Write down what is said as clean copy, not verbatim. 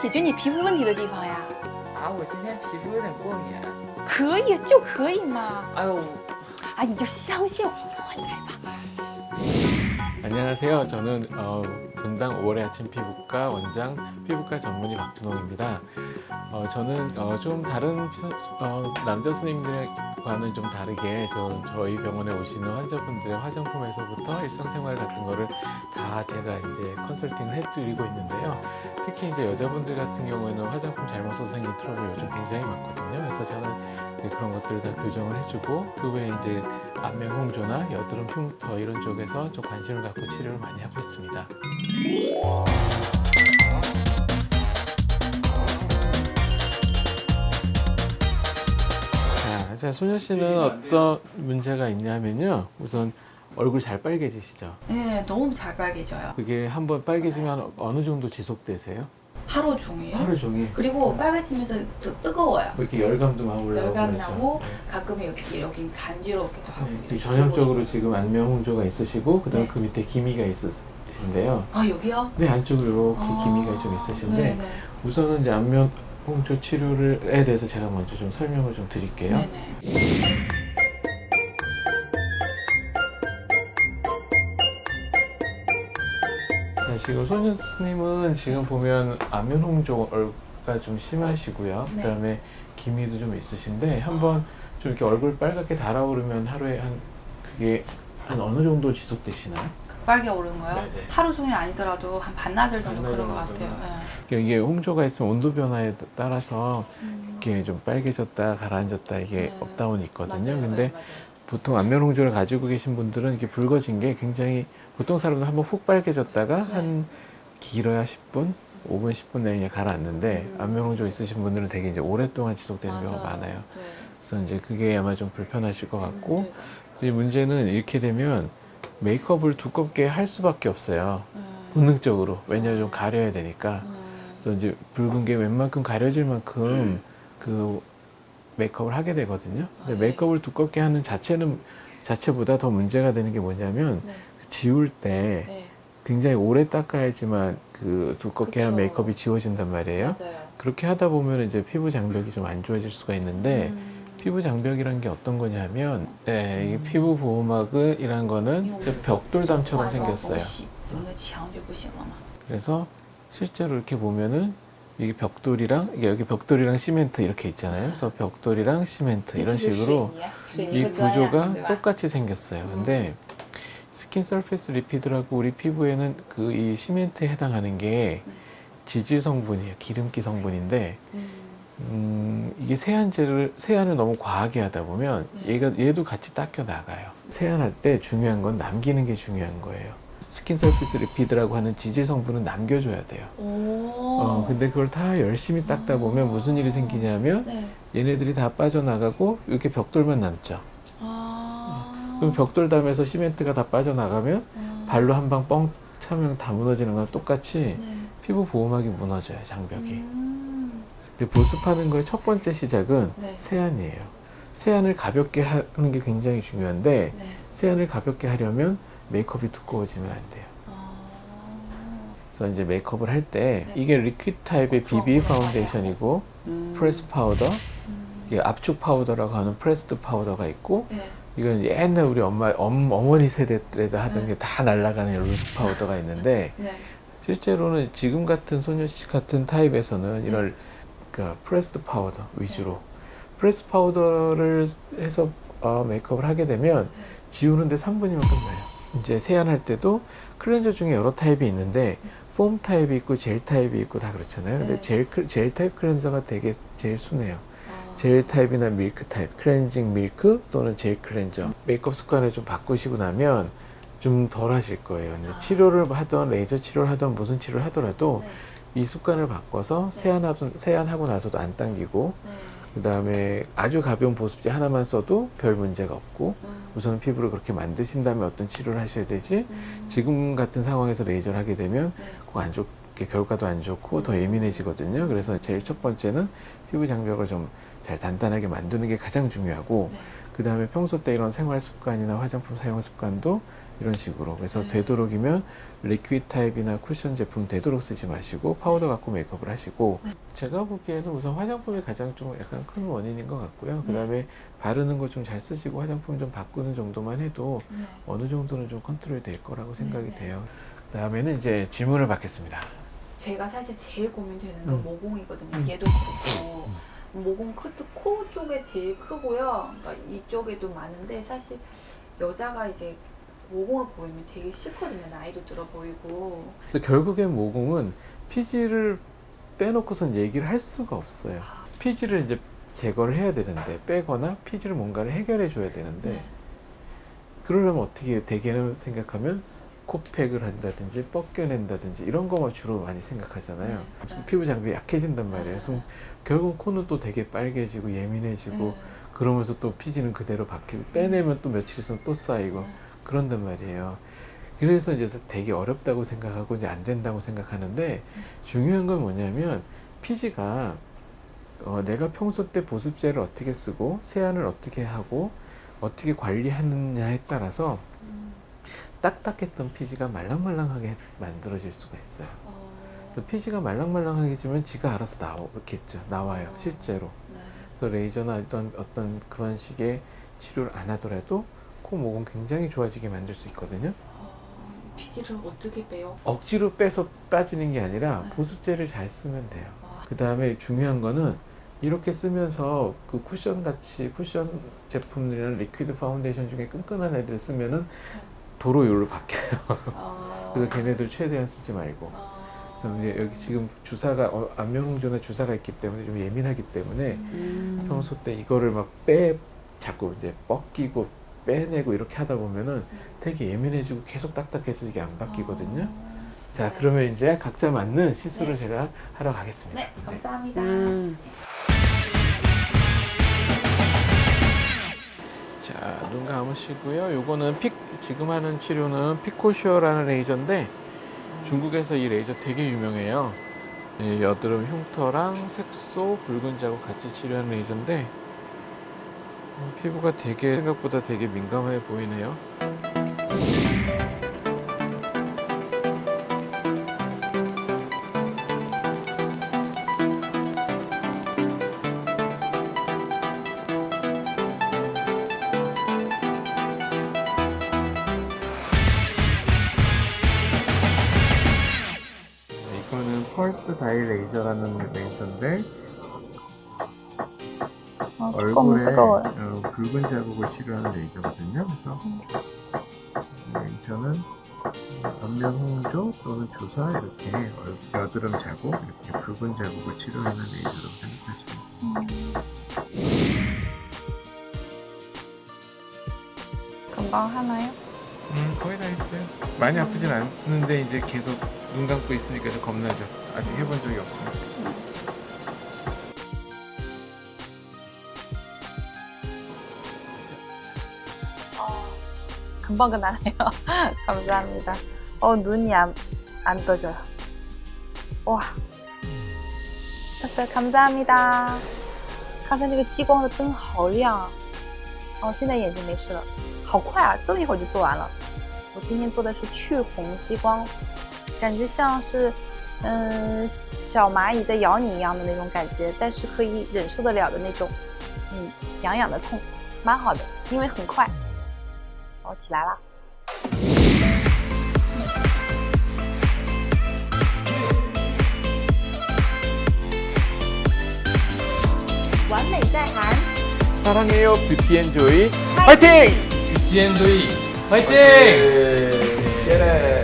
解决你皮肤问题的地方呀？啊，我今天皮肤有点过敏。可以，就可以嘛。哎呦，哎，你就相信我，你来吧。 안녕하세요. 저는 분당 5월의 아침 피부과 원장 피부과 전문의 박준홍입니다. 저는 좀 다른 남자 선생님들과는 좀 다르게 저희 병원에 오시는 환자분들의 화장품에서부터 일상생활 같은 거를 다 제가 이제 컨설팅을 해드리고 있는데요. 특히 이제 여자분들 같은 경우에는 화장품 잘못 써서 생긴 트러블 요즘 굉장히 많거든요. 그래서 저는 그런 것들을 다 교정을 해주고 그 외에 이제 안면 홍조나 여드름 흉터 이런 쪽에서 좀 관심을 갖고 치료를 많이 하고 있습니다. 자, 소녀 씨는 어떤 문제가 있냐면요. 우선 얼굴 잘 빨개지시죠? 네, 너무 잘 빨개져요. 그게 한번 빨개지면 어느 정도 지속되세요? 하루 종일. 하루 종일. 그리고 빨개지면서 또 뜨거워요. 뭐 이렇게 열감도 막 올라오고 열감 그러죠? 나고 네. 가끔 여기 간지럽기도 하고. 네, 전형적으로 지금 안면 홍조가 있으시고 그다음 네. 그 밑에 기미가 있으신데요. 아 여기요? 네, 안쪽으로 이렇게 기미가 좀 있으신데 네네. 우선은 이제 안면 홍조 치료에 대해서 제가 먼저 좀 설명을 좀 드릴게요. 네네. 자, 지금 소녀스님은 지금 보면 안면 홍조가 좀 심하시고요. 네. 그다음에 기미도 좀 있으신데 한번 좀 이렇게 얼굴 빨갛게 달아오르면 하루에 그게 한 어느 정도 지속되시나요? 빨개 오른 거요? 네네. 하루 종일 아니더라도 한 반나절 정도 반나절 그런 것 같아요. 정도나. 네. 그러니까 이게 홍조가 있으면 온도 변화에 따라서 음. 이렇게 좀 빨개졌다 가라앉았다 이게 네. 업다운이 있거든요. 맞아요, 근데 맞아요. 보통 안면 홍조를 가지고 계신 분들은 이렇게 붉어진 게 굉장히 보통 사람들 한번 훅 빨개졌다가 네. 한 길어야 10분, 5분, 10분 내에 그냥 가라앉는데 안면 홍조 있으신 분들은 되게 이제 오랫동안 지속되는 경우가 많아요. 네. 그래서 이제 그게 아마 좀 불편하실 것 같고 네. 이제 문제는 이렇게 되면 메이크업을 두껍게 할 수밖에 없어요. 음. 본능적으로. 왜냐하면 좀 가려야 되니까. 그래서 이제 붉은 게 웬만큼 가려질 만큼 그 메이크업을 하게 되거든요. 근데 네. 메이크업을 두껍게 하는 자체보다 더 문제가 되는 게 뭐냐면 네. 지울 때 네. 굉장히 오래 닦아야지만 그 두껍게 한 그쵸. 메이크업이 지워진단 말이에요. 맞아요. 그렇게 하다 보면 이제 피부 장벽이 좀 안 좋아질 수가 있는데 피부 장벽이란 게 어떤 거냐면 이 피부 보호막이란 거는 벽돌담처럼 생겼어요. 有那墙就不行了嘛。 그래서 실제로 이렇게 보면은 이게 벽돌이랑 이게 여기 벽돌이랑 시멘트 이렇게 있잖아요. 그래서 벽돌이랑 시멘트 이런 식으로 이 구조가 똑같이 생겼어요. 근데 스킨 서페이스 리피드라고 우리 피부에는 그 이 시멘트에 해당하는 게 지질 성분이에요. 기름기 성분인데 이게 세안을 너무 과하게 하다 보면 얘도 같이 닦여 나가요. 세안할 때 중요한 건 남기는 게 중요한 거예요. 스킨 서피스 리피드라고 하는 지질 성분은 남겨줘야 돼요. 근데 그걸 다 열심히 닦다 보면 무슨 일이 생기냐면 네. 얘네들이 다 빠져나가고 이렇게 벽돌만 남죠. 그럼 벽돌담에서 시멘트가 다 빠져나가면 발로 한 방 뻥 차면 다 무너지는 거랑 똑같이 네. 피부 보호막이 무너져요, 장벽이. 근데 보습하는 거의 첫 번째 시작은 네. 세안이에요. 세안을 가볍게 하는 게 굉장히 중요한데 네. 세안을 가볍게 하려면 메이크업이 두꺼워지면 안 돼요. 그래서 이제 메이크업을 할 때 네. 이게 리퀴드 타입의 BB 파운데이션이고 프레스 파우더, 이게 압축 파우더라고 하는 프레스드 파우더가 있고 네. 이건 옛날 우리 어머니 세대 때도 하던 네. 게 다 날아가는 루스 파우더가 있는데 네. 실제로는 지금 같은 소녀씨 같은 타입에서는 이런 그 프레스드 파우더 위주로 프레스 파우더를 해서 메이크업을 하게 되면 지우는데 3분이면 끝나요. 이제 세안할 때도 클렌저 중에 여러 타입이 있는데 폼 타입이 있고 젤 타입이 있고 다 그렇잖아요. 근데 네. 젤 타입 클렌저가 되게 제일 순해요. 젤 타입이나 밀크 타입, 클렌징 밀크 또는 젤 클렌저. 메이크업 습관을 좀 바꾸시고 나면 좀 덜 하실 거예요. 근데 치료를 하던 레이저 치료를 하던 무슨 치료를 하더라도 네. 이 습관을 바꿔서 세안하고 나서도 안 당기고 네. 그 다음에 아주 가벼운 보습제 하나만 써도 별 문제가 없고 우선 피부를 그렇게 만드신 다음에 어떤 치료를 하셔야 되지 지금 같은 상황에서 레이저를 하게 되면 네. 그거 안 좋게 결과도 안 좋고 더 예민해지거든요. 그래서 제일 첫 번째는 피부 장벽을 좀 잘 단단하게 만드는 게 가장 중요하고 네. 그 다음에 평소 때 이런 생활 습관이나 화장품 사용 습관도 이런 식으로. 그래서 되도록이면 리퀴드 타입이나 쿠션 제품 되도록 쓰지 마시고 파우더 갖고 메이크업을 하시고 제가 보기에는 우선 화장품이 가장 좀 약간 큰 원인인 것 같고요. 그 다음에 바르는 거 좀 잘 쓰시고 화장품 좀 바꾸는 정도만 해도 어느 정도는 좀 컨트롤이 될 거라고 생각이 돼요. 그 다음에는 이제 질문을 받겠습니다. 제가 사실 제일 고민되는 건 모공이거든요. 얘도 그렇고 모공 끝 코 쪽에 제일 크고요. 그러니까 이쪽에도 많은데 사실 여자가 이제 모공을 보이면 되게 싫거든요. 나이도 들어 보이고. 그래서 결국엔 모공은 피지를 빼놓고선 얘기를 할 수가 없어요. 피지를 이제 제거를 해야 되는데 빼거나 피지를 뭔가를 해결해 줘야 되는데 그러려면 어떻게 대개는 생각하면 코팩을 한다든지 뻗겨낸다든지 이런 거만 주로 많이 생각하잖아요. 피부 장벽이 약해진단 말이에요. 그래서 결국 코는 또 되게 빨개지고 예민해지고 그러면서 또 피지는 그대로 박히고 빼내면 또 며칠 있으면 또 쌓이고 그런단 말이에요. 그래서 이제 되게 어렵다고 생각하고 이제 안 된다고 생각하는데 중요한 건 뭐냐면 피지가 내가 평소 때 보습제를 어떻게 쓰고 세안을 어떻게 하고 어떻게 관리하느냐에 따라서 딱딱했던 피지가 말랑말랑하게 만들어질 수가 있어요. 그래서 피지가 말랑말랑하게지면 지가 알아서 나와요. 실제로. 그래서 레이저나 어떤 그런 식의 치료를 안 하더라도 코 모공 굉장히 좋아지게 만들 수 있거든요. 피지를 어떻게 빼요? 억지로 빼서 빠지는 게 아니라 보습제를 잘 쓰면 돼요. 그 다음에 중요한 거는 이렇게 쓰면서 그 쿠션 제품이나 리퀴드 파운데이션 중에 끈끈한 애들 쓰면은 도로 요로 바뀌어요. 그래서 걔네들 최대한 쓰지 말고. 그래서 이제 여기 지금 주사가 안면홍조나 주사가 있기 때문에 좀 예민하기 때문에 평소 때 이거를 막 자꾸 이제 뻗기고 빼내고 이렇게 하다 보면은 되게 예민해지고 계속 딱딱해서 이게 안 바뀌거든요. 자, 그러면 이제 각자 맞는 시술을 제가 하러 가겠습니다. 네, 감사합니다. 자, 눈 감으시고요. 요거는 지금 하는 치료는 피코슈어라는 레이저인데 중국에서 이 레이저 되게 유명해요. 예, 여드름 흉터랑 색소, 붉은 자국 같이 치료하는 레이저인데 피부가 생각보다 되게 민감해 보이네요. 이거는 펄스 다이 레이저라는 레이저인데 얼굴에 붉은 자국을 치료하는 레이저거든요. 그래서 레이저는 안면 홍조 또는 주사 이렇게 여드름 자국 이렇게 붉은 자국을 치료하는 레이저라고 생각하시면 금방 하나요? 거의 다 했어요. 많이 아프진 않는데 이제 계속 눈 감고 있으니까 좀 겁나죠. 아직 해본 적이 없으니까. 금방 끝나네요. 감사합니다. 눈이 안 떠져요. 와, 됐어요. 감사합니다. 刚才那个激光的灯好亮。现在眼睛没事了，好快啊！这么一会儿就做完了。我今天做的是去红激光，感觉像是小蚂蚁在咬你一样的那种感觉，但是可以忍受得了的那种痒痒的痛，蛮好的，因为很快。起来了，完美在韩， 사랑해요 뷰티 앤 조이 화이팅! 뷰티 앤 조이 화이팅! 예.